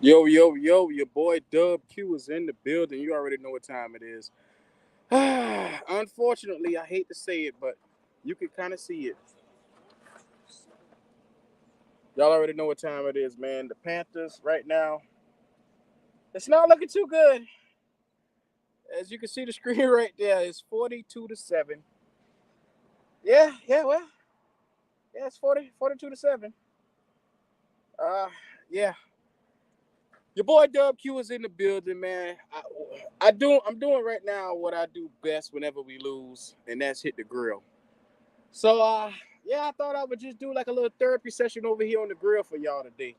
Yo, yo, yo, your boy Dub Q is in the building. You already know what time it is. Unfortunately, I hate to say it, but you can kind of see it. Y'all already know what time it is, man. The Panthers right now, it's not looking too good. As you can see the screen right there, it's 42-7. Well, yeah, it's 42-7. Uh, yeah. Your boy Dub Q is in the building, man. I'm doing right now what I do best whenever we lose, and that's hit the grill. So yeah, I thought I would just do like a little therapy session over here on the grill for y'all today.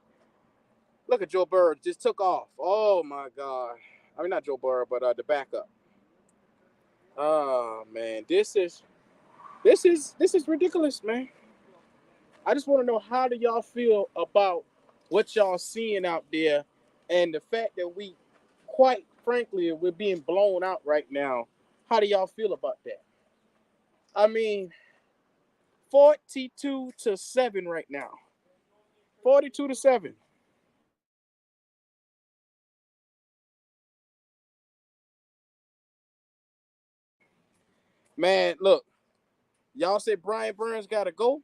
Look at Joe Burrow just took off. Oh my god. I mean not Joe Burrow, but the backup. Oh man, this is ridiculous, man. I just want to know, how do y'all feel about what y'all seeing out there, and the fact that we, quite frankly, we're being blown out right now. How do y'all feel about that? I mean, 42-7 right now. 42-7. Man, look, y'all said Brian Burns got to go.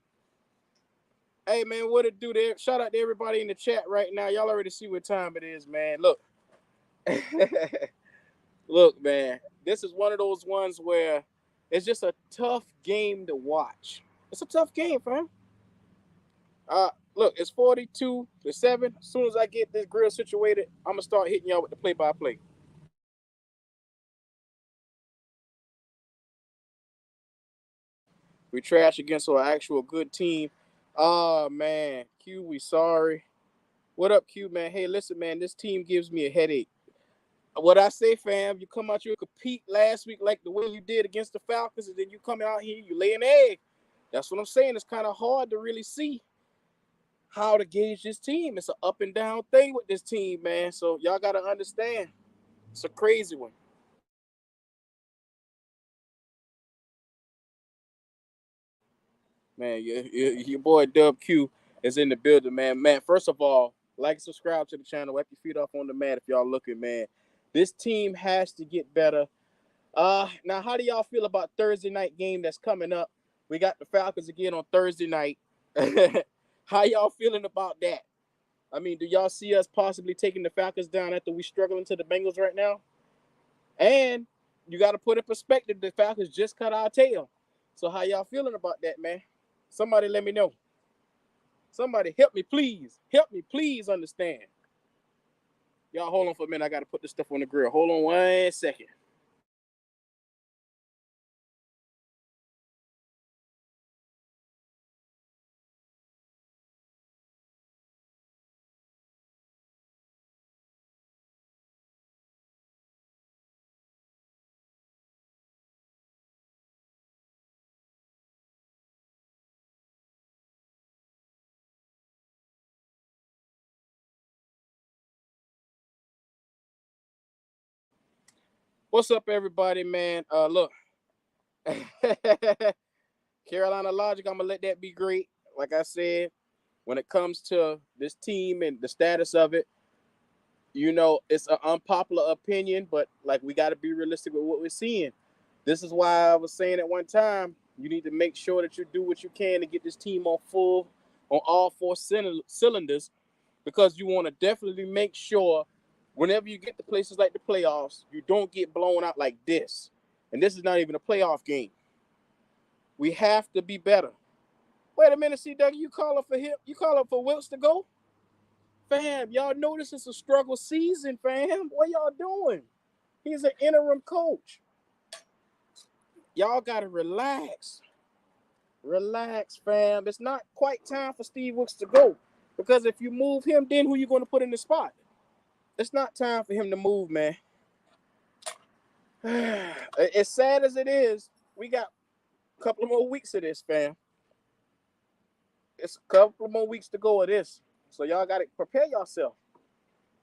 Hey, man, what it do there? Shout out to everybody in the chat right now. Y'all already see what time it is, man. Look, look, man, this is one of those ones where it's just a tough game to watch. It's a tough game, fam. Look, it's 42-7. As soon as I get this grill situated, I'm gonna start hitting y'all with the play-by-play. We trash against an actual good team. Oh man, Q, we sorry. What up, Q, man? Hey, listen, man, this team gives me a headache. What I say, fam, you come out here and compete last week like the way you did against the Falcons, and then you come out here, you lay an egg. That's what I'm saying. It's kind of hard to really see how to gauge this team. It's an up and down thing with this team, man. So y'all got to understand. It's a crazy one. Man, your boy Dub Q is in the building, man. Man, first of all, like and subscribe to the channel. Wipe your feet off on the mat if y'all looking, man. This team has to get better. Now, how do y'all feel about Thursday night game that's coming up? We got the Falcons again on Thursday night. How y'all feeling about that? I mean, do y'all see us possibly taking the Falcons down after we struggling to the Bengals right now? And you got to put in perspective, the Falcons just cut our tail. So how y'all feeling about that, man? Somebody let me know. Somebody help me, please. Help me, please understand. Y'all hold on for a minute. I got to put this stuff on the grill. Hold on 1 second. What's up, everybody, man? Look, Carolina Logic, I'm going to let that be great. Like I said, when it comes to this team and the status of it, it's an unpopular opinion, but like we got to be realistic with what we're seeing. This is why I was saying at one time, you need to make sure that you do what you can to get this team on all four cylinders, because you want to definitely make sure whenever you get to places like the playoffs, you don't get blown out like this. And this is not even a playoff game. We have to be better. Wait a minute, CW, you calling for him? You calling for Wilkes to go? Fam, y'all know this is a struggle season, fam. What y'all doing? He's an interim coach. Y'all gotta relax. Relax, fam. It's not quite time for Steve Wilkes to go. Because if you move him, then who you going to put in the spot? It's not time for him to move, man. As sad as it is, we got a couple of more weeks of this, fam. It's a couple more weeks to go of this. So y'all got to prepare yourself.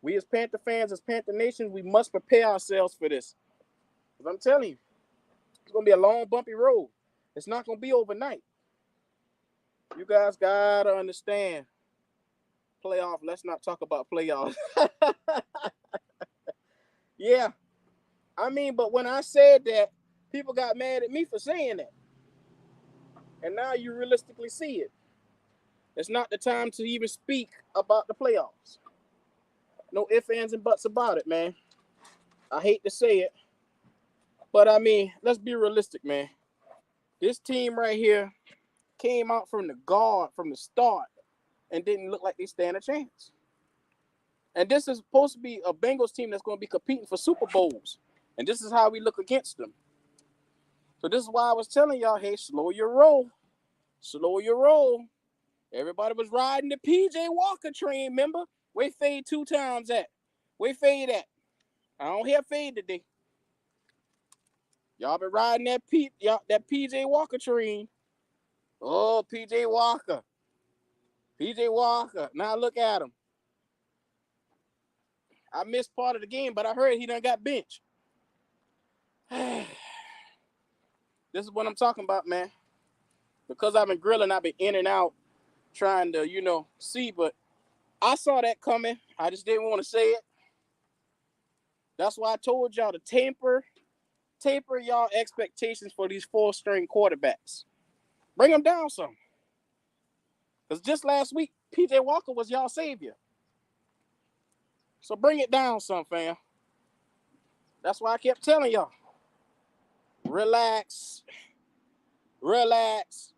We as Panther fans, as Panther Nation, we must prepare ourselves for this. Because I'm telling you, it's going to be a long, bumpy road. It's not going to be overnight. You guys got to understand. Playoff. Let's not talk about playoffs. Yeah. I mean, but when I said that, people got mad at me for saying that. And now you realistically see it. It's not the time to even speak about the playoffs. No ifs, ands, and buts about it, man. I hate to say it. But I mean, let's be realistic, man. This team right here came out from the guard from the start and didn't look like they stand a chance. And this is supposed to be a Bengals team that's going to be competing for Super Bowls. And this is how we look against them. So this is why I was telling y'all, hey, slow your roll. Slow your roll. Everybody was riding the P.J. Walker train, remember? Where fade 2 times at? Where fade at? I don't hear fade today. Y'all been riding that P.J. Walker train. Oh, P.J. Walker. P.J. Walker. Now look at him. I missed part of the game, but I heard he done got benched. This is what I'm talking about, man. Because I've been grilling, I've been in and out trying to, see, but I saw that coming. I just didn't want to say it. That's why I told y'all to taper y'all expectations for these 4-string quarterbacks. Bring them down some. Because just last week, P.J. Walker was y'all savior. So bring it down some, fam. That's why I kept telling y'all. Relax. Relax.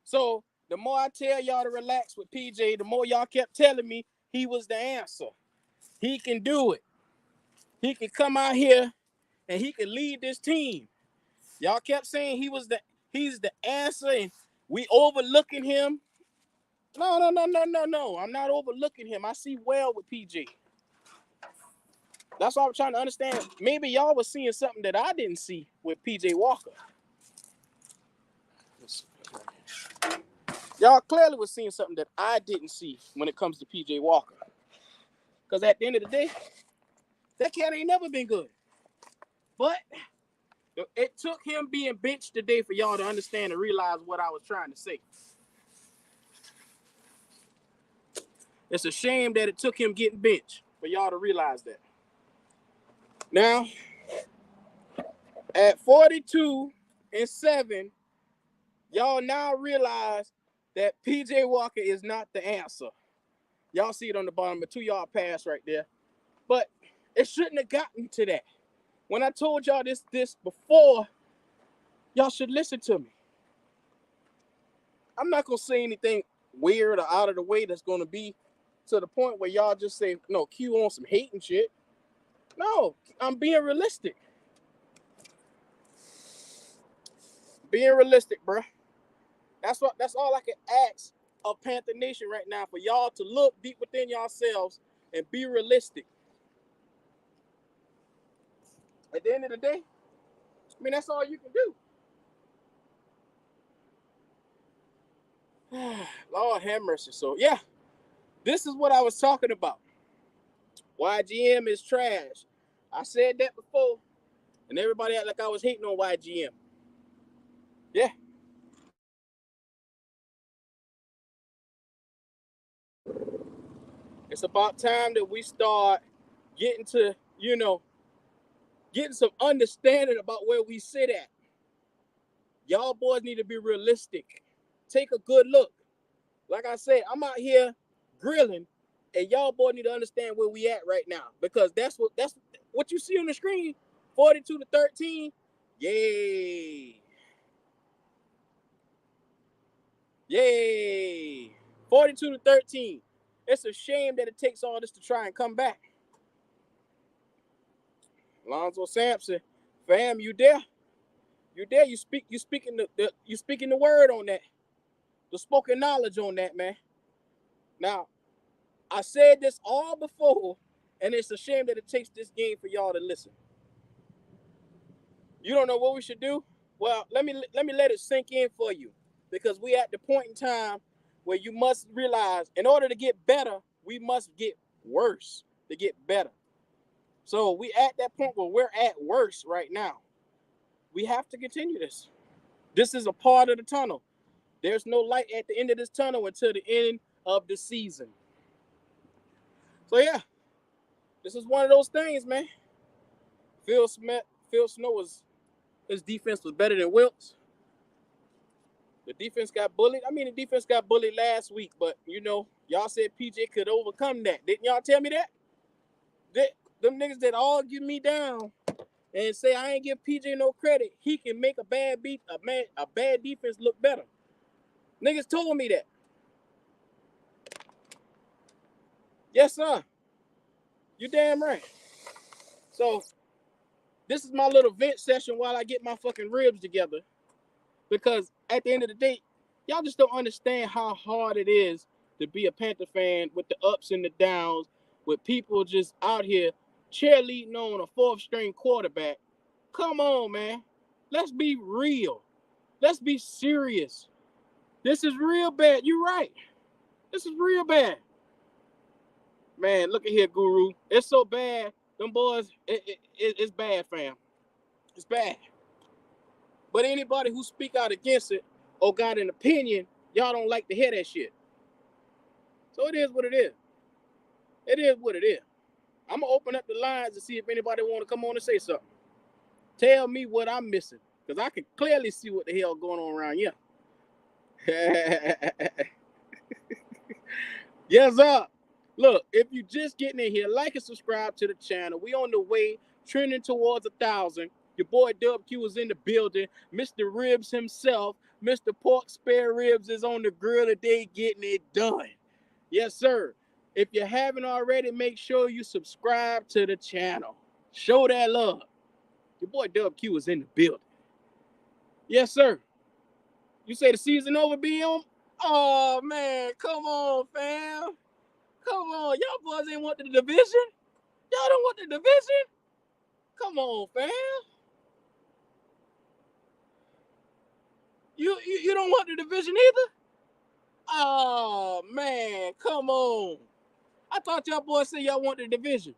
So the more I tell y'all to relax with PJ, the more y'all kept telling me he was the answer. He can do it. He can come out here and he can lead this team. Y'all kept saying he's the answer and we overlooking him. No. I'm not overlooking him. I see well with PJ. That's what I'm trying to understand. Maybe y'all was seeing something that I didn't see with PJ Walker. Y'all clearly was seeing something that I didn't see when it comes to PJ Walker. Because at the end of the day, that cat ain't never been good. But it took him being benched today for y'all to understand and realize what I was trying to say. It's a shame that it took him getting benched for y'all to realize that. Now, at 42-7, y'all now realize that P.J. Walker is not the answer. Y'all see it on the bottom, a 2-yard pass right there. But it shouldn't have gotten to that. When I told y'all this before, y'all should listen to me. I'm not going to say anything weird or out of the way that's going to be to the point where y'all just say, no, Q on some hate and shit. No, I'm being realistic. Being realistic, bro. That's all I can ask of Panther Nation right now, for y'all to look deep within yourselves and be realistic. At the end of the day, I mean, that's all you can do. Lord have mercy. So, yeah, this is what I was talking about. YGM is trash. I said that before, and everybody act like I was hating on YGM. Yeah. It's about time that we start getting to, getting some understanding about where we sit at. Y'all boys need to be realistic. Take a good look. Like I said, I'm out here grilling, and y'all boys need to understand where we at right now, because that's what you see on the screen. 42-13. Yay. 42-13. It's a shame that it takes all this to try and come back. Lonzo Sampson, fam, you there? You there? You speaking the word on that. The spoken knowledge on that, man. Now, I said this all before, and it's a shame that it takes this game for y'all to listen. You don't know what we should do? Well, let me let it sink in for you, because we at the point in time where you must realize, in order to get better, we must get worse to get better. So we at that point where we're at worse right now. We have to continue this. This is a part of the tunnel. There's no light at the end of this tunnel until the end of the season. So yeah, this is one of those things, man. Phil Snow his defense was better than Wilkes. The defense got bullied. I mean, the defense got bullied last week, but y'all said PJ could overcome that. Didn't y'all tell me that? Them niggas that argue me down and say I ain't give PJ no credit, he can make a bad defense look better. Niggas told me that. Yes, sir. You damn right. So this is my little vent session while I get my fucking ribs together. Because at the end of the day, y'all just don't understand how hard it is to be a Panther fan with the ups and the downs, with people just out here cheerleading on a fourth-string quarterback. Come on, man. Let's be real. Let's be serious. This is real bad. You're right. This is real bad. Man, look at here, Guru. It's so bad. Them boys, it's bad, fam. It's bad. But anybody who speak out against it or got an opinion, y'all don't like to hear that shit. So it is what it is. It is what it is. I'm going to open up the lines to see if anybody want to come on and say something. Tell me what I'm missing, because I can clearly see what the hell going on around here. Yes, sir. Look, if you just getting in here, like and subscribe to the channel. We on the way, trending towards 1,000. Your boy Dub Q is in the building. Mr. Ribs himself, Mr. Pork Spare Ribs is on the grill today getting it done. Yes, sir. If you haven't already, make sure you subscribe to the channel. Show that love. Your boy Dub Q is in the building. Yes, sir. You say the season over, BM? Oh, man, come on, fam. Come on. Y'all boys ain't want the division? Y'all don't want the division? Come on, fam. You don't want the division either? Oh, man, come on. I thought y'all boys said y'all want the division.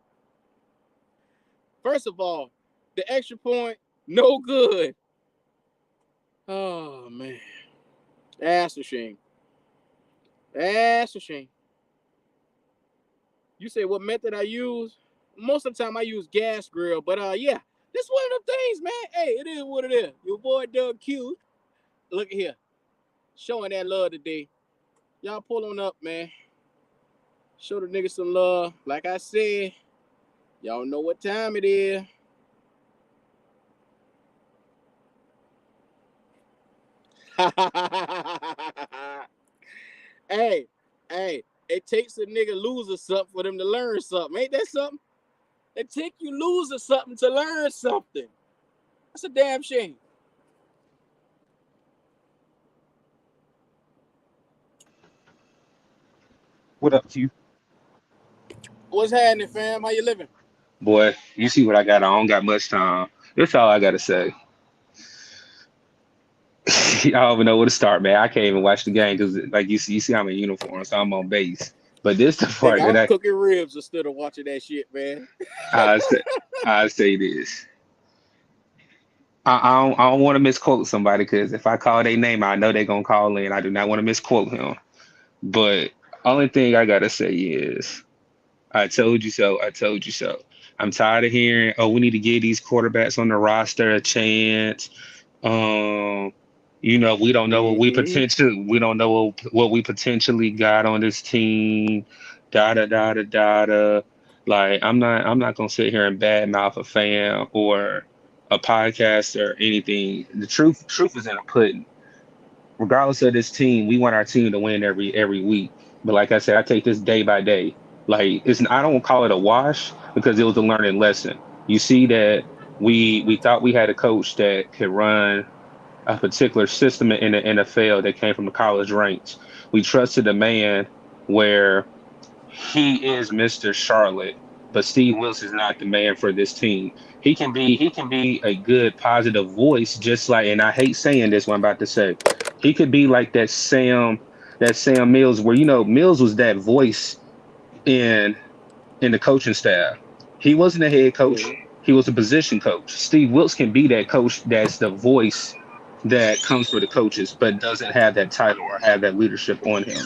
First of all, the extra point, no good. Oh, man. That's a shame. That's a shame. You say what method I use? Most of the time I use gas grill, but yeah, this one of them things, man. Hey, it is what it is. Your boy Doug Q. Look at here. Showing that love today. Y'all pull on up, man. Show the niggas some love. Like I said, y'all know what time it is. Hey, it takes a nigga loser something for them to learn something. Ain't that something? It take you loser something to learn something. That's a damn shame. What up, Q? What's happening, fam? How you living? Boy, you see what I got? I don't got much time. That's all I gotta say. I don't even know where to start, man. I can't even watch the game because, like you see, I'm in uniform, so I'm on base. But this the part Nigga, that I'm cooking ribs instead of watching that shit, man. I say, I say this. I don't want to misquote somebody because if I call their name, I know they're gonna call in. I do not want to misquote him. But only thing I gotta say is, I told you so. I told you so. I'm tired of hearing, oh, we need to give these quarterbacks on the roster a chance. Um, we don't know we don't know what we potentially got on this team. Da da da da da da. Like I'm not gonna sit here and badmouth a fan or a podcast or anything. The truth is in the pudding. Regardless of this team, we want our team to win every week. But like I said, I take this day by day. Like I don't call it a wash because it was a learning lesson. You see that we thought we had a coach that could run a particular system in the NFL that came from the college ranks. We trusted a man where he is Mr. Charlotte, but Steve Wilson is not the man for this team. He can be a good positive voice, just like, and I hate saying this, what I'm about to say. He could be like that Sam Mills, where Mills was that voice in the coaching staff. He wasn't a head coach. Mm-hmm. He was a position coach. Steve Wilkes can be that coach that's the voice that comes for the coaches, but doesn't have that title or have that leadership on him.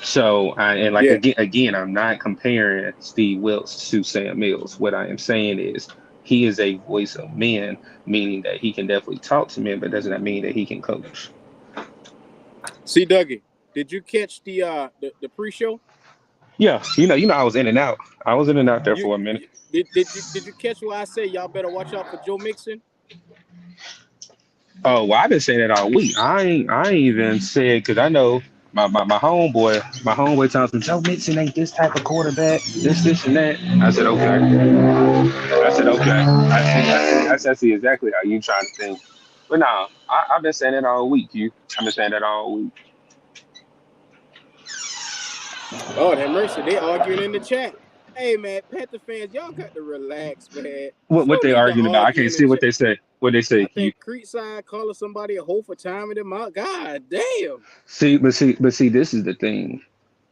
So, and like Yeah. again, I'm not comparing Steve Wilkes to Sam Mills. What I am saying is he is a voice of men, meaning that he can definitely talk to men, but does not mean that he can coach. See, Dougie, did you catch the pre-show? Yeah, I was in and out. I was in and out there You, for a minute. you did you catch what I said? Y'all better watch out for Joe Mixon. Oh, well, I've been saying it all week. I ain't even said because I know my homeboy tells me Joe Mixon ain't this type of quarterback, this and that. I said okay. I said okay. I see exactly how you trying to think. But no, I've been saying it all week. I've been saying it all week. Lord have mercy, they arguing in the chat. Hey man, Panther fans, y'all got to relax, man. What No they need to arguing about? I argue can't in the see what chat. they say. What they say, I Q. think Creekside calling somebody a hoe for timing them out. God damn. See, this is the thing.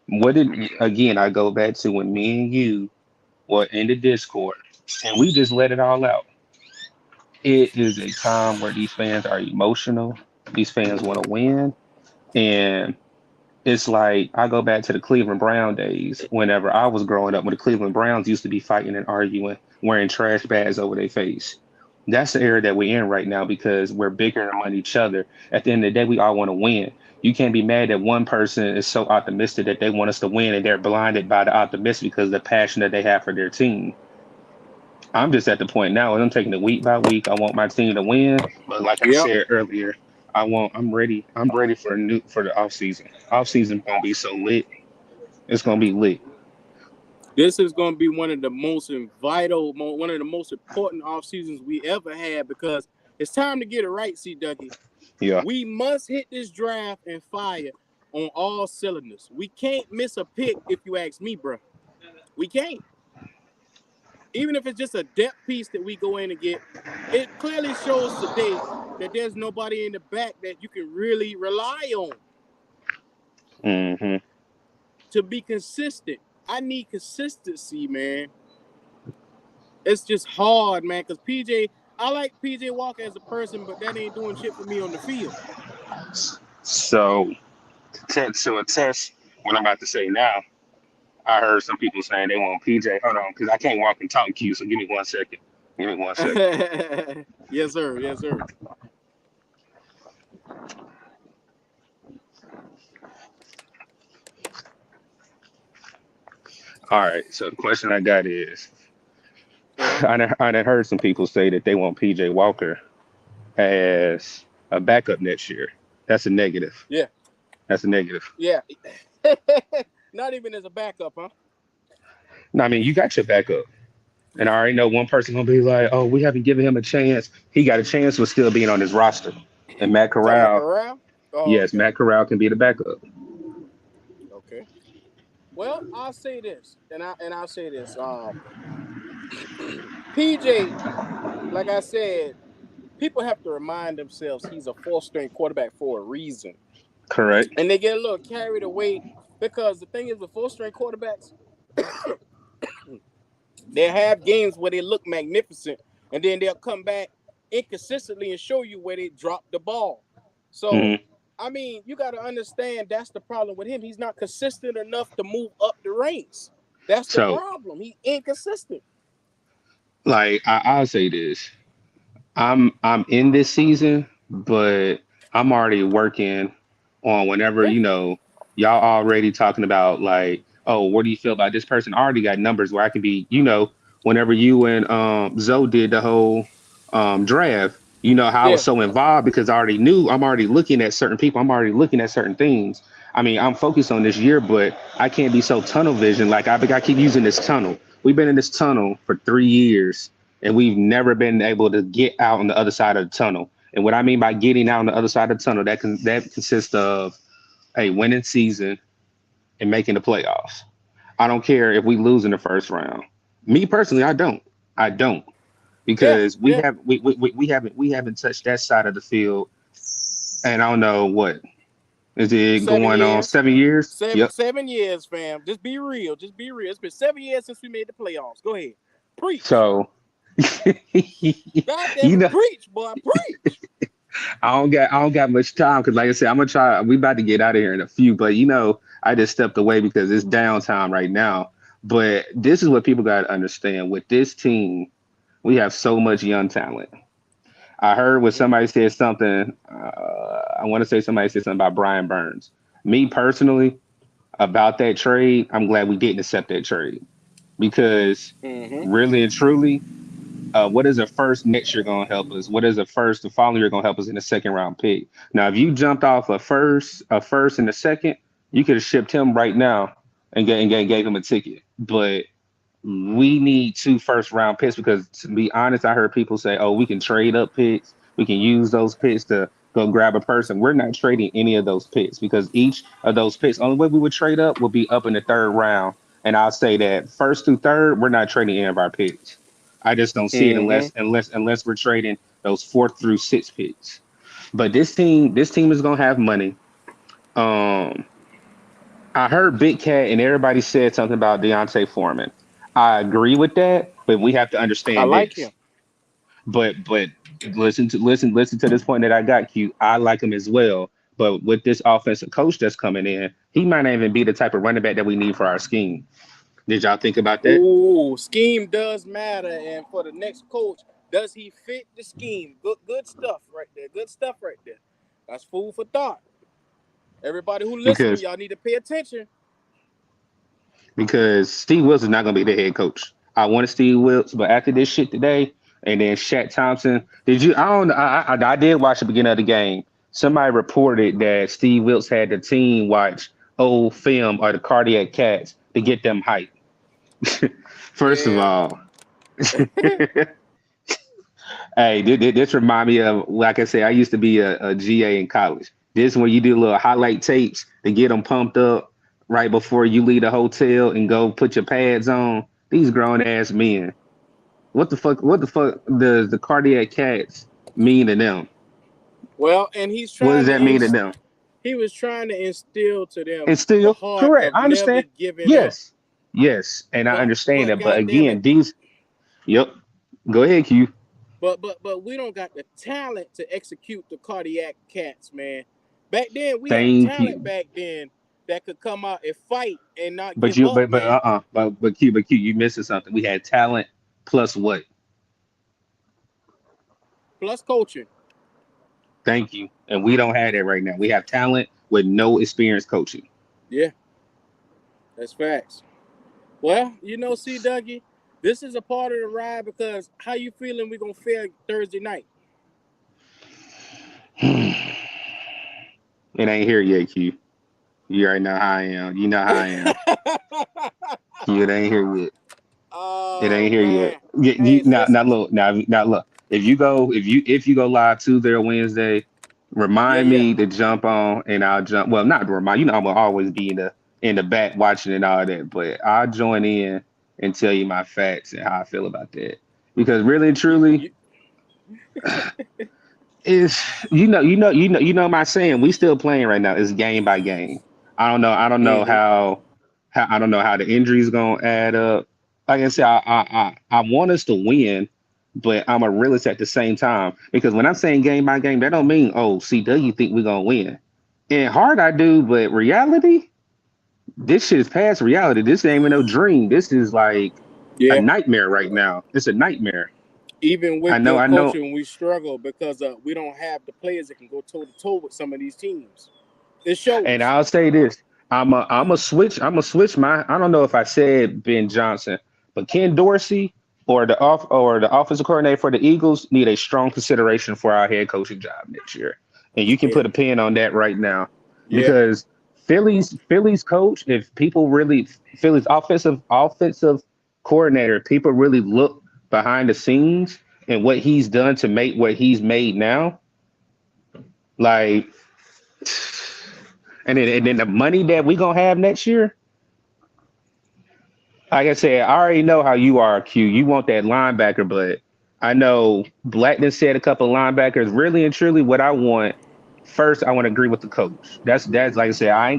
What did again? I go back to when me and you were in the Discord, and we just let it all out. It is a time where these fans are emotional. These fans want to win, and it's like I go back to the Cleveland Brown days. Whenever I was growing up, when the Cleveland Browns used to be fighting and arguing, wearing trash bags over their face. That's the era that we're in right now because we're bickering among each other. At the end of the day, we all want to win. You can't be mad that one person is so optimistic that they want us to win and they're blinded by the optimism because of the passion that they have for their team. I'm just at the point now, and I'm taking it week by week. I want my team to win, but like I Yep. said earlier, I'm ready. I'm ready for the off season. Off season gonna be so lit. It's gonna be lit. This is going to be one of the most vital, one of the most important off seasons we ever had because it's time to get it right, C. Dougie. Yeah. We must hit this draft and fire on all cylinders. We can't miss a pick if you ask me, bro. We can't. Even if it's just a depth piece that we go in and get, it clearly shows today that there's nobody in the back that you can really rely on Hmm. to be consistent. I need consistency, man. It's just hard, man, because I like PJ Walker as a person, but that ain't doing shit for me on the field. So to attest what I'm about to say now, I heard some people saying they want PJ. Hold on, because I can't walk and talk to you. So give me 1 second. Give me 1 second. Yes, sir. Yes, sir. All right. So the question I got is, Uh-huh. I done heard some people say that they want PJ Walker as a backup next year. That's a negative. Yeah. That's a negative. Yeah. Not even as a backup, huh? No, I mean you got your backup, and I already know one person gonna be like, "Oh, we haven't given him a chance. He got a chance with still being on his roster." And Matt You talking about Corral, Corral? Oh, yes, okay. Matt Corral can be the backup. Okay. Well, I'll say this, and I'll say this. PJ, like I said, people have to remind themselves he's a four-string quarterback for a reason. Correct. And they get a little carried away because the thing is with four-string quarterbacks, they have games where they look magnificent, and then they'll come back inconsistently and show you where they dropped the ball. So, Hmm. I mean, you got to understand that's the problem with him. He's not consistent enough to move up the ranks. That's the So, problem. He's inconsistent. like, I'll say this: I'm in this season, but I'm already working on whenever Yeah, y'all already talking about like, oh, what do you feel about this person? I already got numbers where I can be, whenever you and Zoe did the whole draft, how I was yeah, so involved because I already knew I'm already looking at certain people, I'm already looking at certain things. I mean, I'm focused on this year, but I can't be so tunnel vision. Like I keep using this tunnel. We've been in this tunnel for 3 years and we've never been able to get out on the other side of the tunnel. And what I mean by getting out on the other side of the tunnel, that consists of a winning season and making the playoffs. I don't care if we lose in the first round. Me personally, I don't. I don't yeah, because yeah. we haven't touched that side of the field, and I don't know what is it Seven going on years. 7 years? Seven Yep. 7 years, fam. Just be real. Just be real. It's been 7 years since we made the playoffs. Go ahead. Preach. So God damn you it. know Preach, boy. Preach. I don't got much time because, like I said, I'm gonna try. We about to get out of here in a few, but I just stepped away because it's downtime right now. But this is what people got to understand. With this team, we have so much young talent. I heard when Mhm. somebody said something. I want to say somebody said something about Brian Burns. Me personally, about that trade, I'm glad we didn't accept that trade because Mhm. really and truly, what is a first next year going to help us? What is a first the following year going to help us in the second round pick? Now, if you jumped off a first and a second, you could have shipped him right now and gave him a ticket. But we need two first round picks because, to be honest, I heard people say, "Oh, we can trade up picks. We can use those picks to go grab a person." We're not trading any of those picks because each of those picks, only way we would trade up would be up in the third round. And I'll say that first through third, we're not trading any of our picks. I just don't see it Mhm. unless we're trading those fourth through six picks. But this team is gonna have money. Um, I heard Big Cat and everybody said something about Deontay Foreman. I agree with that, but we have to I understand like him. this. But listen to this point that I got, Q. I like him as well. But with this offensive coach that's coming in, he might not even be the type of running back that we need for our scheme. Did y'all think about that? Ooh, scheme does matter, and for the next coach, does he fit the scheme? Good stuff right there. Good stuff right there. That's food for thought. Everybody who listening, Because y'all need to pay attention. because Steve Wilson is not going to be the head coach. I wanted Steve Wilkes, but after this shit today, and then Shaq Thompson, did you? I don't. I did watch the beginning of the game. Somebody reported that Steve Wilkes had the team watch old film or the Cardiac Cats to get them hyped. First of Yeah. all, hey, this remind me of, like I said, I used to be a GA in college. This when you do little highlight tapes to get them pumped up right before you leave the hotel and go put your pads on. These grown ass men. What the fuck? What the fuck does the cardiac cats mean to them? Well, and What does that mean to them? he was trying to instill to them And the still, heart correct. of I never understand. giving up. Yes, yes, and I understand But that. But goddamn again, it, these. Yep. Go ahead, Q. but we don't got the talent to execute the cardiac cats, man. Back then we had Thank talent you. back then that could come out and fight and not But give you, up, but man. Q, you missing something. We had talent plus what? Plus coaching. Thank you. And we don't have that right now. We have talent with no experience coaching. Yeah, that's facts. Well, see, Dougie, this is a part of the ride because how you feeling we gonna fare Thursday night? It ain't here yet, Q. You already know how I am. You know how I am. Q, it ain't here yet. It Oh ain't here yet. man. You, Hey, now listen. look, now look. If you go live Tuesday or Wednesday, Yeah, remind yeah. me to jump on and I'll jump. Well, not to remind you know I'm gonna always be in the back watching and all that, but I'll join in and tell you my facts and how I feel about that. Because really and You, truly, you, is my saying. We still playing right now. It's game by game. I don't know mm-hmm. how I don't know how the injuries gonna add up. Like I said, I want us to win, but I'm a realist at the same time. Because when I'm saying game by game, that don't mean, oh, CW think we're gonna win. In heart I do, but reality, this shit is past reality. This ain't even no dream. This is like a Yeah. nightmare right now. It's a nightmare. Even I with know, good I know. coaching, we struggle because we don't have the players that can go toe to toe with some of these teams. It And shows. I'll say this: I'm a switch my. I don't know if I said Ben Johnson, but Ken Dorsey or the offensive coordinator for the Eagles need a strong consideration for our head coaching job next year. And you can Yeah. put a pin on that right now Yeah. because Philly's coach, if people really Philly's offensive coordinator, people really look behind the scenes and what he's done to make what he's made now, like. And then the money that we gonna have next year, like I said, I already know how you are, Q. You want that linebacker, but I know Blackton said a couple of linebackers. Really and truly, what I want first, I want to agree with the coach. That's like I said, I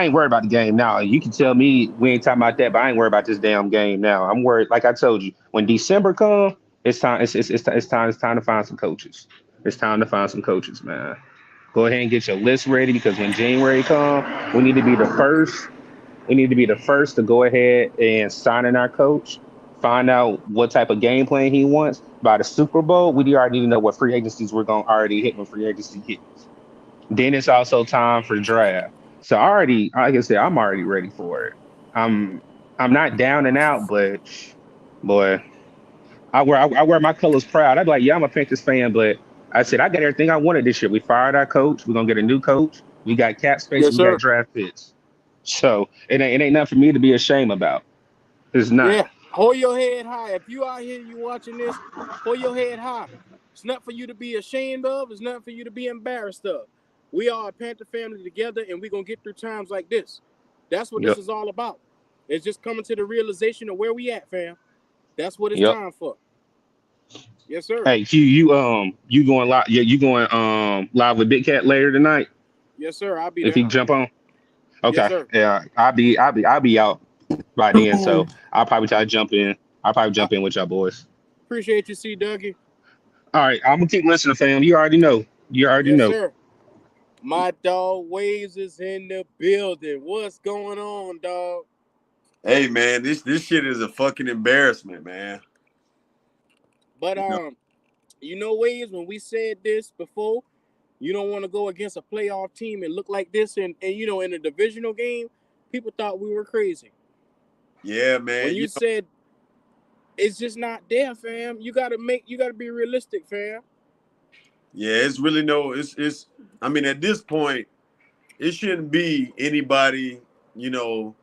ain't worried about the game now. You can tell me we ain't talking about that, but I ain't worried about this damn game now. I'm worried, like I told you, when December come, it's time. It's time to find some coaches. It's time to find some coaches, man. Go ahead and get your list ready because when January comes, we need to be the first. We need to be the first to go ahead and sign in our coach, find out what type of game plan he wants. By the Super Bowl, we already need to know what free agencies we're going to already hit when free agency hits. Then it's also time for draft. So already, like I said, I'm already ready for it. I'm I'm not down and out, but boy, I wear my colors proud. I'd be like, yeah, I'm a Panthers fan, but I said I got everything I wanted this year. We fired our coach. We're gonna get a new coach. We got cap space. Yes, We got sir. draft picks. So it ain't nothing for me to be ashamed about. It's not. Yeah. Hold your head high. If you out here, you watching this, hold your head high. It's not for you to be ashamed of. It's not for you to be embarrassed of. We are a Panther family together, and we're going to get through times like this. That's what this Yep. is all about. It's just coming to the realization of where we at, fam. That's what it's Yep. time for. Yes, sir. Hey, Q, you going live? Yeah, you going live with Big Cat later tonight? Yes, sir. I'll be If there. he jump on. Yes, Okay. sir. Yeah, I'll be out by then. So I'll probably try to jump in. I'll probably I jump in with y'all boys. appreciate you, C. Dougie. All right, I'm gonna keep listening, fam. You already know. You already Yes, know. sir. My dog Waves is in the building. What's going on, dog? Hey man, this shit is a fucking embarrassment, man. But You know, Waves, when we said this before, you don't want to go against a playoff team and look like this and in a divisional game, people thought we were crazy. yeah, When man. you said it's just not there, fam, you gotta be realistic, fam. Yeah, it's really no. It's. I mean, at this point, it shouldn't be anybody, you know,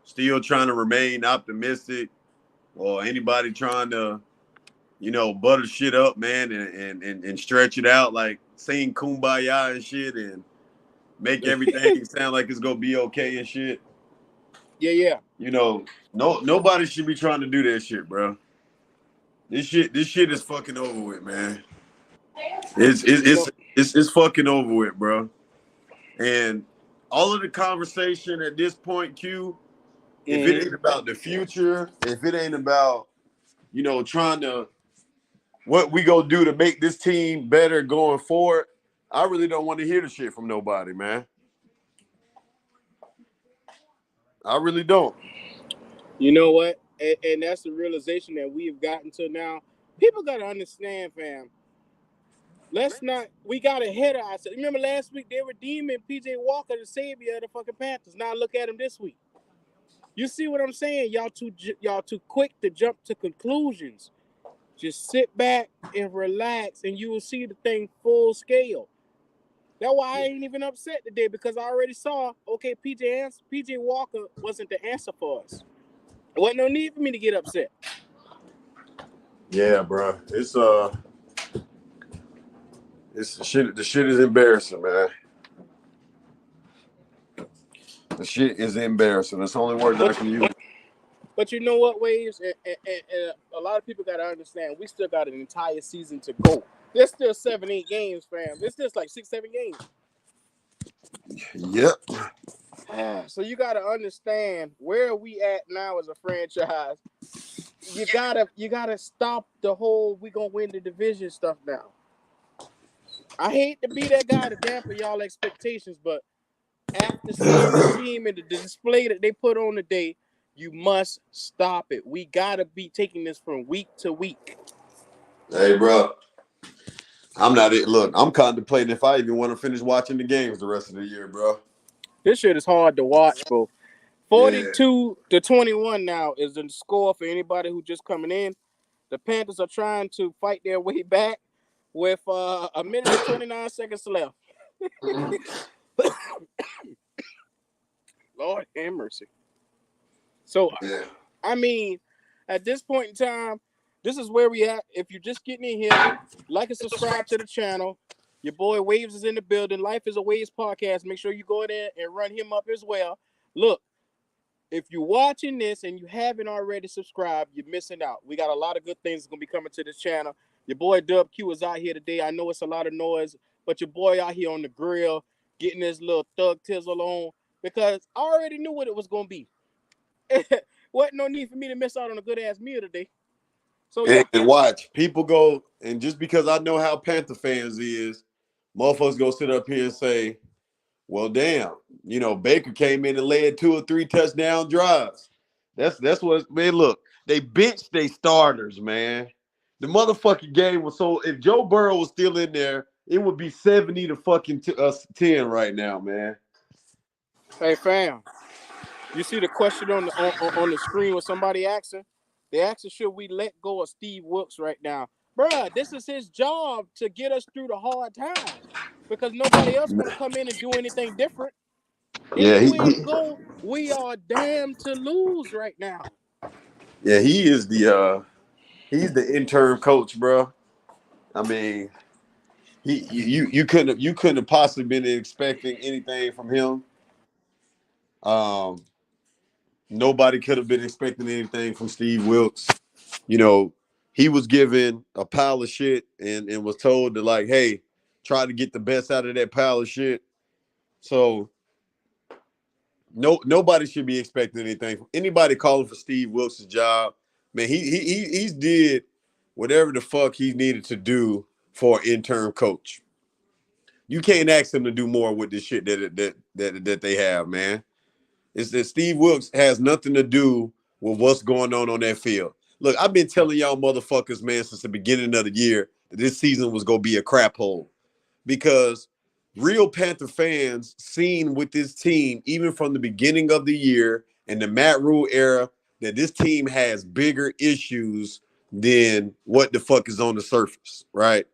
still trying to remain optimistic or anybody trying to, butter shit up, man, and stretch it out like sing kumbaya and shit and make everything sound like it's gonna be okay and shit. Yeah. Nobody should be trying to do that shit, bro. This shit is fucking over with, man. It's it's You know, it's it's fucking over with, bro. And all of the conversation at this point, Q, if it mhm. ain't about the future, if it ain't about, trying to what we gonna do to make this team better going forward, I really don't want to hear the shit from nobody, man. I really don't. You know what? And that's the realization that we have gotten to now. People gotta understand, fam. Let's not. We got ahead of ourselves. Remember last week they were deeming PJ Walker the savior of the fucking Panthers. Now look at him this week. You see what I'm saying? Y'all too quick to jump to conclusions. Just sit back and relax, and you will see the thing full scale. That's why I ain't even upset today because I already saw. Okay, PJ Walker wasn't the answer for us. There wasn't no need for me to get upset. Yeah, bro. It's the shit. The shit is embarrassing, man. The shit is embarrassing. That's the only word that I But can use. but you know what, Waves, and a lot of people got to understand. We still got an entire season to go. There's still 7, 8 games, fam. It's just like 6, 7 games. Yep. So you got to understand where we at now as a franchise. You gotta stop the whole we gonna win the division stuff now. I hate to be that guy to dampen y'all expectations, but after seeing this team and the display that they put on today, you must stop it. We gotta be taking this from week to week. Hey, bro. I'm not it. Look, I'm contemplating if I even want to finish watching the games the rest of the year, bro. This shit is hard to watch, bro. Yeah. 42-21 now is the score for anybody who just coming in. The Panthers are trying to fight their way back with a minute and 29 seconds left. Lord have mercy. So, Yeah. I mean, at this point in time, this is where we at. If you're just getting in here, like and subscribe to the channel. Your boy Waves is in the building. Life is a Waves podcast. Make sure you go there and run him up as well. Look, if you're watching this and you haven't already subscribed, you're missing out. We got a lot of good things going to be coming to this channel. Your boy Dub Q is out here today. I know it's a lot of noise, but your boy out here on the grill getting his little thug tizzle on because I already knew what it was going to be. Wasn't no need for me to miss out on a good ass meal today. So yeah, And watch, people go, and just because I know how Panther fans is, motherfuckers go sit up here and say, well, damn, Baker came in and led 2 or 3 touchdown drives. That's what, man, look, they benched their starters, man. The motherfucking game was so, if Joe Burrow was still in there, it would be 70 to fucking 10 right now, man. hey fam, you see the question on the screen with somebody asking? They asking, should we let go of Steve Wilkes right now? Bruh, this is his job to get us through the hard times because nobody else want to come in and do anything different. Yeah, If we go, we are damned to lose right now. yeah, he's the interim coach, bro. I mean, you couldn't have possibly been expecting anything from him. Um, Nobody could have been expecting anything from Steve Wilkes. You know, he was given a pile of shit and was told to, like, hey, try to get the best out of that pile of shit. So nobody should be expecting anything from anybody calling for Steve Wilkes' job. Man, he's did whatever the fuck he needed to do for an interim coach. You can't ask him to do more with this shit that they have, man. It's that Steve Wilkes has nothing to do with what's going on that field. Look, I've been telling y'all motherfuckers, man, since the beginning of the year that this season was going to be a crap hole because real Panther fans seen with this team, even from the beginning of the year and the Matt Rule era, that this team has bigger issues than what the fuck is on the surface, right?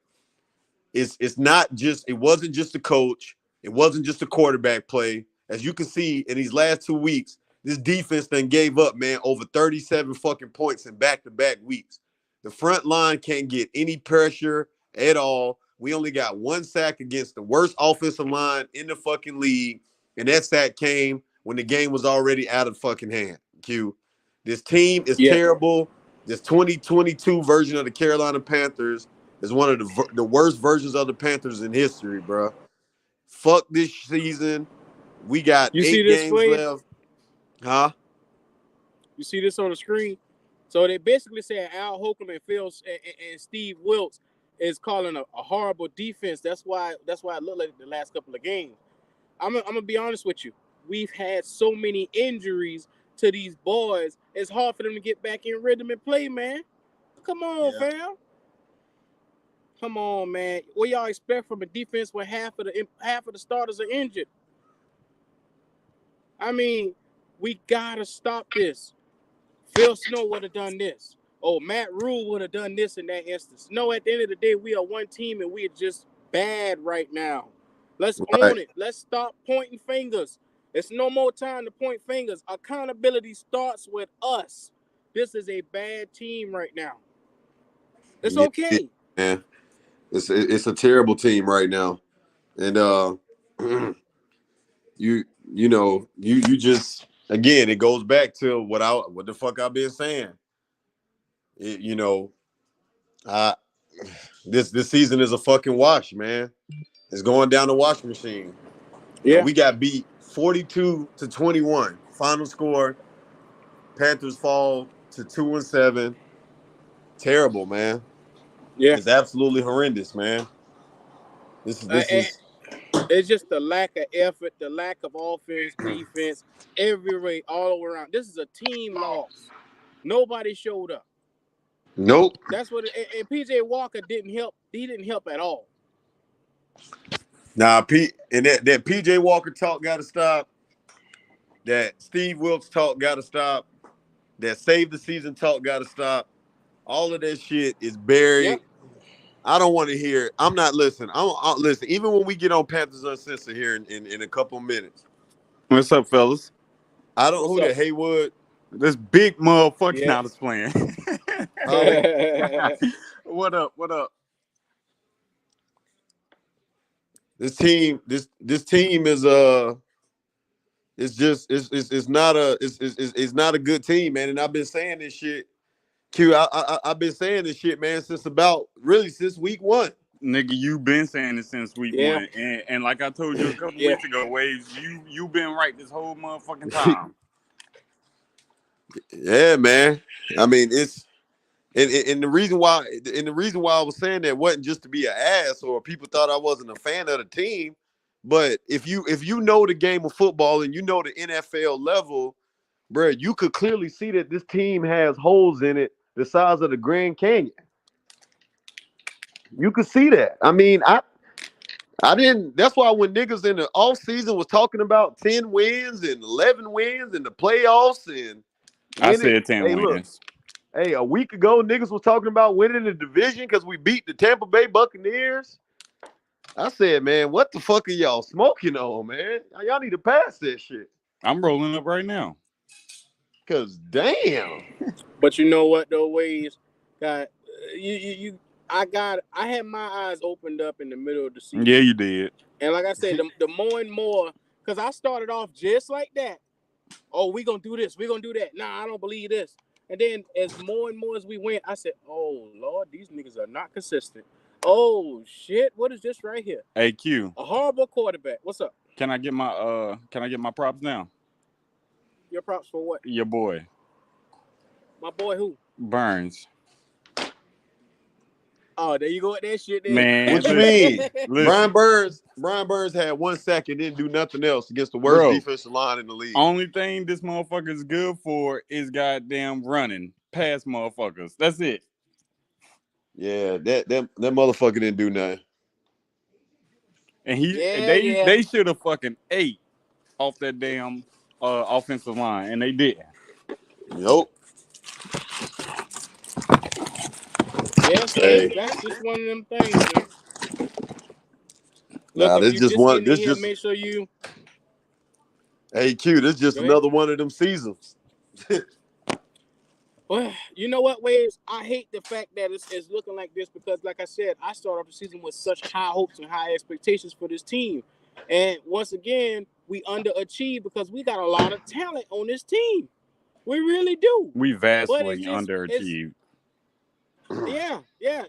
It's not just, it wasn't just the coach, it wasn't just the quarterback play. As you can see in these last 2 weeks, this defense then gave up, man, over 37 fucking points in back-to-back weeks. The front line can't get any pressure at all. We only got 1 sack against the worst offensive line in the fucking league, and that sack came when the game was already out of fucking hand. Q. This team is terrible. This 2022 version of the Carolina Panthers is one of the worst versions of the Panthers in history, bro. Fuck this season. We got You see 8 this, games Slade? left. Huh? You see this on the screen? So they basically said Al Holcomb and Steve Wilkes is calling a horrible defense. That's why it looked like the last couple of games. I'm gonna be honest with you. We've had so many injuries to these boys. It's hard for them to get back in rhythm and play, man. Come on, fam. Come on, man. What y'all expect from a defense when half of the starters are injured? I mean, we gotta stop this. Phil Snow would have done this. Oh, Matt Rule would have done this in that instance. No, at the end of the day, we are one team and we are just bad right now. Let's own it. Let's stop pointing fingers. It's no more time to point fingers. Accountability starts with us. This is a bad team right now. It's okay. Yeah. It's a terrible team right now. And you just, again, it goes back to what the fuck I've been saying. This season is a fucking wash, man. It's going down the washing machine. Yeah. We got beat 42-21. Final score. Panthers fall to 2-7. Terrible, man. Yeah. It's absolutely horrendous, man. This is It's just the lack of effort, the lack of offense, defense, every way, all around. This is a team loss. Nobody showed up. Nope. That's what. And PJ Walker didn't help. He didn't help at all. Nah, that PJ Walker talk got to stop. That Steve Wilkes talk got to stop. That save the season talk got to stop. All of that shit is buried. Yep. I don't want to hear it. I'm not listening. I'll listen. Even when we get on Panthers Uncensored here in a couple of minutes. What's up, fellas? I don't know who that Haywood. This big motherfucker now is playing. What up? What up? This team is it's not a good team, man. And I've been saying this shit. I've been saying this shit, man, since week 1. Nigga, you been saying it since week 1. And like I told you a couple weeks ago, Waves, you been right this whole motherfucking time. Yeah, man. I mean, And the reason why I was saying that wasn't just to be an ass or people thought I wasn't a fan of the team, but if you know the game of football and you know the NFL level, bro, you could clearly see that this team has holes in it the size of the Grand Canyon. You could see that. I mean, I didn't. That's why when niggas in the off season was talking about 10 wins and 11 wins in the playoffs and I winning, said 10 hey, look. wins. Hey, a week ago, niggas was talking about winning the division because we beat the Tampa Bay Buccaneers. I said, man, what the fuck are y'all smoking on, man? Y'all need to pass that shit. I'm rolling up right now. Cause damn. But you know what though, Waves? God, I had my eyes opened up in the middle of the season. Yeah, you did. And like I said, the more and more, because I started off just like that. Oh, we gonna do this, we gonna do that. Nah, I don't believe this. And then as more and more as we went, I said, oh Lord, these niggas are not consistent. Oh shit, what is this right here? Hey Q. A horrible quarterback. What's up? Can I get my props now? Your props for what? Your boy. My boy who? Burns. Oh, there you go with that shit then. Man, what you mean? Brian Burns had 1 sack and didn't do nothing else against the worst defensive line in the league. Only thing this motherfucker is good for is goddamn running past motherfuckers. That's it. Yeah, that motherfucker didn't do nothing. And they should have fucking ate off that damn offensive line, and they didn't. Nope. Yes, hey. That's just one of them things, man. Look, nah, this just one. This just make sure you. Hey Q, this just another one of them seasons. Well, you know what, Waves? I hate the fact that it's looking like this because, like I said, I started off the season with such high hopes and high expectations for this team, and once again, we underachieved because we got a lot of talent on this team. We really do. We vastly underachieved. Yeah.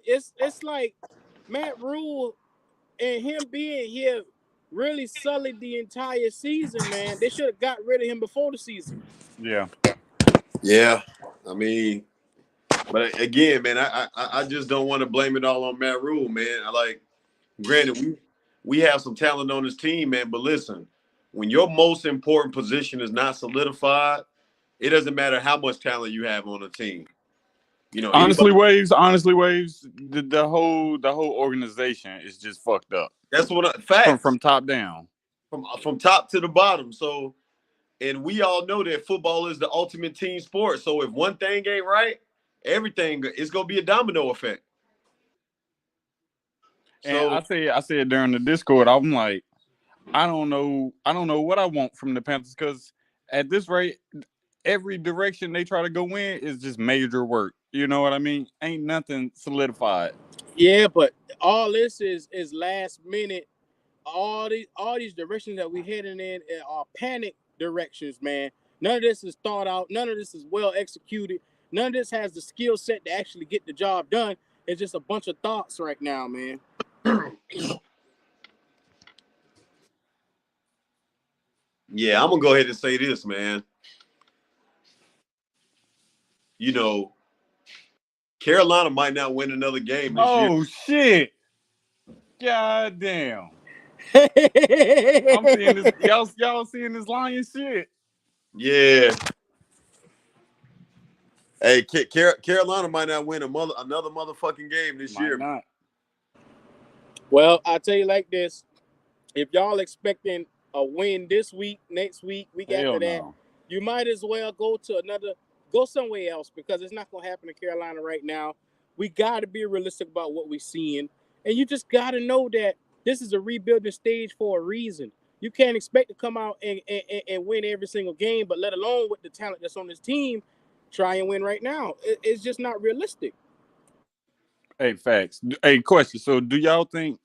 It's like Matt Rule and him being here really sullied the entire season, man. They should have got rid of him before the season. Yeah. Yeah. I mean, but again, man, I just don't want to blame it all on Matt Rule, man. Granted, we have some talent on this team, man, but listen, when your most important position is not solidified, it doesn't matter how much talent you have on the team. You know, honestly, Waves, the whole organization is just fucked up. That's what facts from top down, from top to the bottom. So, and we all know that football is the ultimate team sport. So if one thing ain't right, everything is gonna be a domino effect. And so, I said during the Discord, I'm like, I don't know what I want from the Panthers because at this rate, every direction they try to go in is just major work. You know what I mean? Ain't nothing solidified. Yeah, but all this is last minute. All these directions that we heading in are panic directions, man. None of this is thought out. None of this is well executed. None of this has the skill set to actually get the job done. It's just a bunch of thoughts right now, man. Yeah, I'm gonna go ahead and say this, man. You know, Carolina might not win another game this year. Oh shit! God damn! I'm seeing this. Y'all seeing this Lion shit? Yeah. Hey, Carolina might not win another motherfucking game this year. Not. Well, I'll tell you like this: if y'all expecting a win this week, next week, week after that, you might as well go somewhere else because it's not gonna happen in Carolina right now. We got to be realistic about what we're seeing, and you just got to know that this is a rebuilding stage for a reason. You can't expect to come out and win every single game, but let alone with the talent that's on this team, try and win right now. It's just not realistic. Hey, facts. Hey, question. So, do y'all think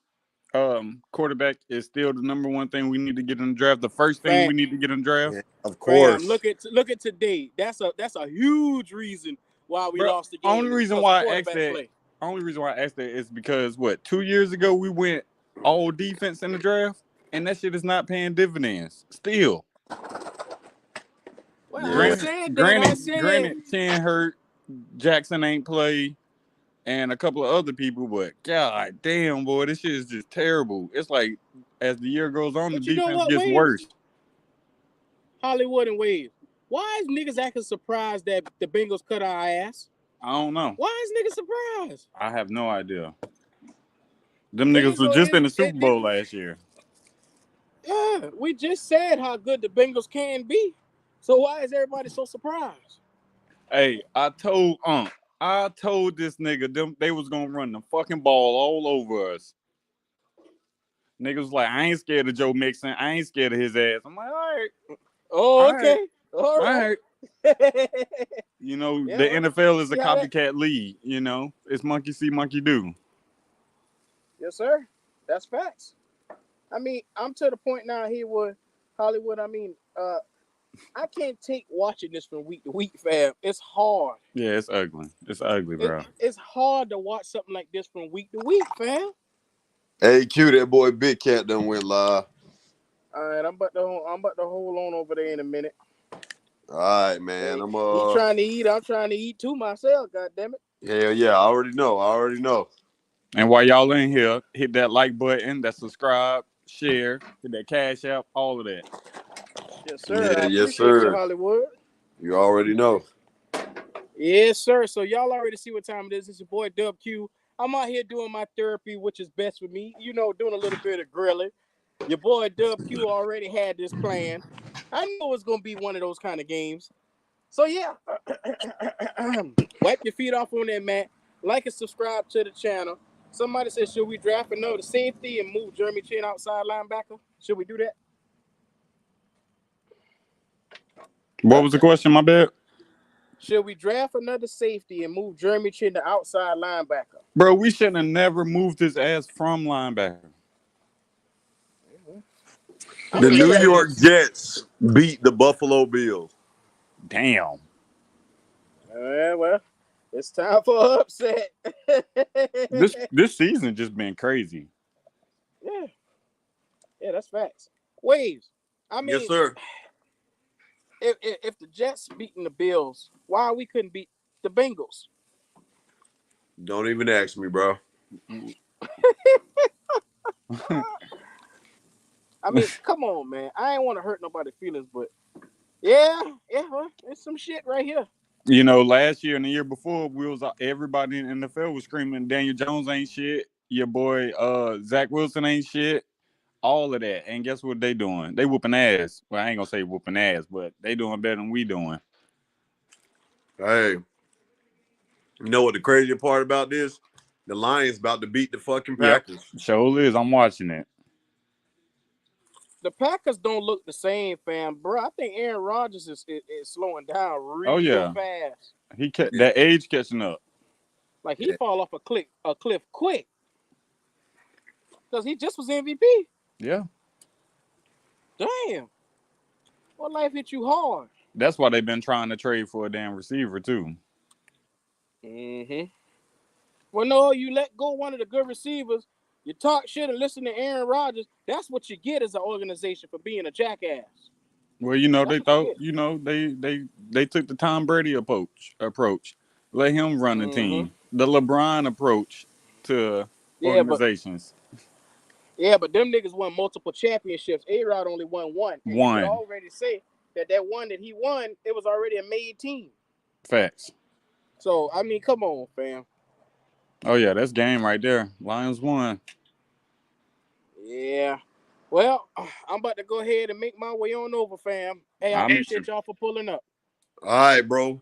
quarterback is still the number one thing we need to get in the draft? The first thing we need to get in the draft? Yeah, of course. Look at today. That's a huge reason why we lost the game. Only reason why I asked that is because 2 years ago we went all defense in the draft, and that shit is not paying dividends still. Well, granted, Chan hurt. Jackson ain't play, and a couple of other people. But god damn, boy, this shit is just terrible. It's like as the year goes on, the But you know defense what, gets Waves? worse. Hollywood and Waves. Why is niggas acting surprised that the Bengals cut our ass? I don't know. Why is niggas surprised? I have no idea. Them See, niggas were so just in the Super Bowl last year. Yeah, we just said how good the Bengals can be. So why is everybody so surprised? Hey, I told this nigga them they was gonna run the fucking ball all over us. Niggas was like, I ain't scared of Joe Mixon. I ain't scared of his ass. I'm like, all right. Oh, okay. All right. You know, Yeah, the well, NFL is a see how that- copycat league, you know. It's monkey see, monkey do. Yes, sir. That's facts. I mean, I'm to the point now here with Hollywood. I mean, I can't take watching this from week to week, fam. It's hard. Yeah, it's ugly. It's ugly, bro. It's hard to watch something like this from week to week, fam. Hey, Q, that boy Big Cat done went live. All right, I'm about to hold on over there in a minute. All right, man. Hey, he trying to eat. I'm trying to eat too myself. God damn it. Hell yeah, I already know. And while y'all in here, hit that like button, that subscribe, share, hit that cash app, all of that. Yes, sir. Yeah, I yes, appreciate sir. you, Hollywood. You already know. Yes, sir. So y'all already see what time it is. It's your boy Dub Q. I'm out here doing my therapy, which is best for me. You know, doing a little bit of grilling. Your boy Dub Q already had this plan. I knew it was going to be one of those kind of games. So, yeah. Wipe your feet off on that mat. Like and subscribe to the channel. Somebody said, should we draft another safety and move Jeremy Chin outside linebacker? Should we do that? What was the question, my bad? Should we draft another safety and move Jeremy Chin to outside linebacker? Bro, we shouldn't have never moved his ass from linebacker. The New York Jets beat the Buffalo Bills. Damn. Well, it's time for an upset. This season just been crazy. Yeah, that's facts. Waves. I mean, Yes, sir. If the Jets beating the Bills, why we couldn't beat the Bengals? Don't even ask me, bro. I mean, come on, man. I ain't want to hurt nobody's feelings, but yeah, well, there's some shit right here. You know, last year and the year before, everybody in the NFL was screaming, Daniel Jones ain't shit. Your boy Zach Wilson ain't shit. All of that. And guess what they doing? They whooping ass. Well, I ain't gonna say whooping ass, but they doing better than we doing. Hey, you know what the crazy part about this? The Lions about to beat the fucking Packers. Yep. Sure is. I'm watching it. The Packers don't look the same, fam, bro. I think Aaron Rodgers is slowing down real fast. That age catching up. Like he fall off a cliff quick. Because he just was MVP. Yeah. Damn. What life hit you hard? That's why they've been trying to trade for a damn receiver, too. Mm-hmm. Well, no, you let go one of the good receivers. You talk shit and listen to Aaron Rodgers. That's what you get as an organization for being a jackass. Well, you know, they thought, you know, they took the Tom Brady approach. Let him run the team. The LeBron approach to organizations. But them niggas won multiple championships. A-Rod only won one. And you could already say that one that he won, it was already a made team. Facts. So, I mean, come on, fam. Oh, yeah, that's game right there. Lions won. Yeah. Well, I'm about to go ahead and make my way on over, fam. Hey, I appreciate y'all for pulling up. All right, bro.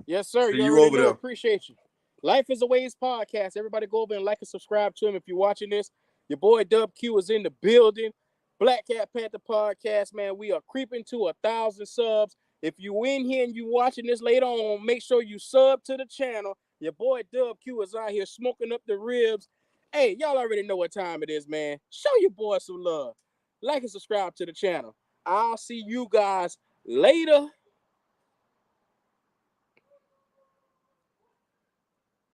Yes, sir. See you over there. Appreciate you. Life is a Ways podcast. Everybody go over and like and subscribe to him if you're watching this. Your boy Dub Q is in the building. Black Cat Panther podcast, man. We are creeping to 1,000 subs. If you in here and you watching this later on, make sure you sub to the channel. Your boy Dub Q is out here smoking up the ribs. Hey, y'all already know what time it is, man. Show your boy some love. Like and subscribe to the channel. I'll see you guys later.